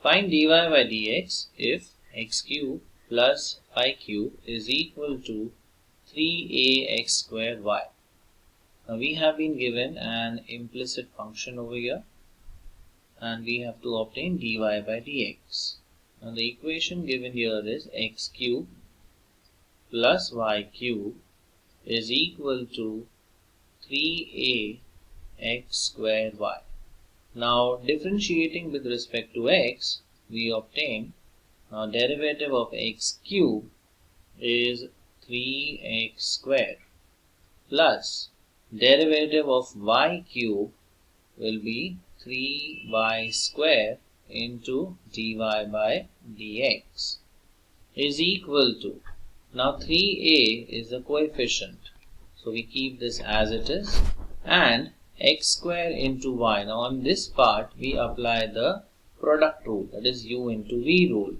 Find dy by dx if x cube plus 5 cube is equal to 3ax square y. Now we have been given an implicit function over here and we have to obtain dy by dx. Now the equation given here is x cube plus y cube is equal to 3ax square y. Now differentiating with respect to x, we obtain now derivative of x cube is 3x square plus derivative of y cube will be 3y square into dy by dx is equal to, now 3a is the coefficient, so we keep this as it is, and x square into y. Now on this part we apply the product rule, that is u into v rule.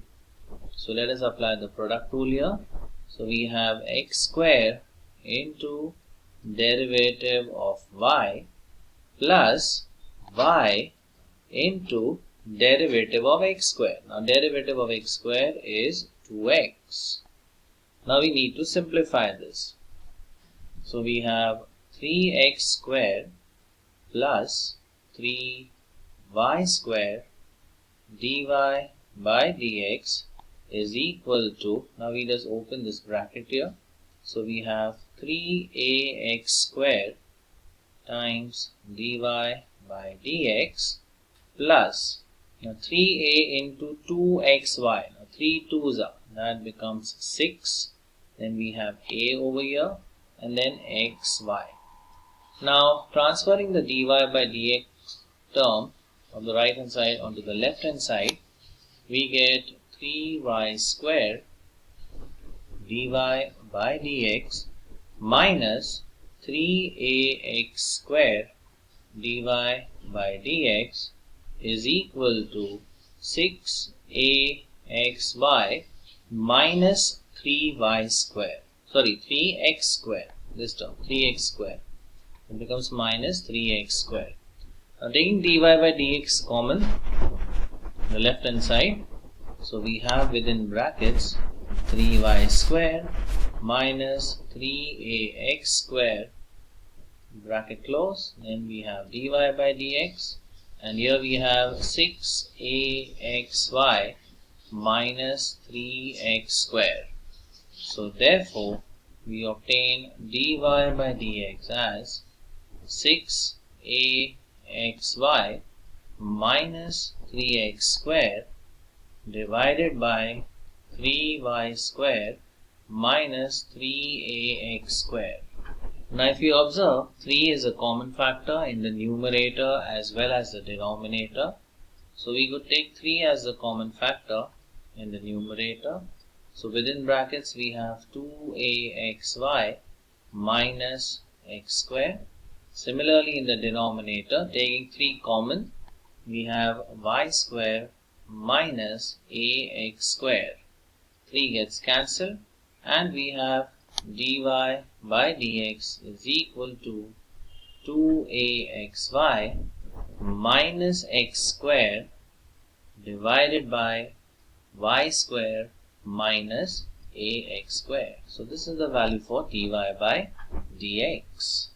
So let us apply the product rule here. So we have x square into derivative of y plus y into derivative of x square. Now derivative of x square is 2x. Now we need to simplify this. So we have 3x square plus 3y square dy by dx is equal to, now we just open this bracket here. So we have 3ax square times dy by dx plus, now 3a into 2xy, now 3 2's are, that becomes 6, then we have a over here and then xy. Now transferring the dy by dx term from the right hand side onto the left hand side, we get 3y square dy by dx minus 3ax square dy by dx is equal to 6axy minus 3y square. Sorry, 3x square. This term, 3x square. It becomes minus 3x square. Now taking dy by dx common, the left hand side, so we have within brackets 3y square minus 3ax square, bracket close, then we have dy by dx, and here we have 6axy minus 3x square. So therefore we obtain dy by dx as 6axy minus 3x square divided by 3y square minus 3ax square. Now if you observe, 3 is a common factor in the numerator as well as the denominator. So we could take 3 as the common factor in the numerator. So within brackets we have 2axy minus x square. Similarly in the denominator, taking 3 common, we have y square minus ax square. 3 gets cancelled and we have dy by dx is equal to 2axy minus x square divided by y square minus ax square. So this is the value for dy by dx.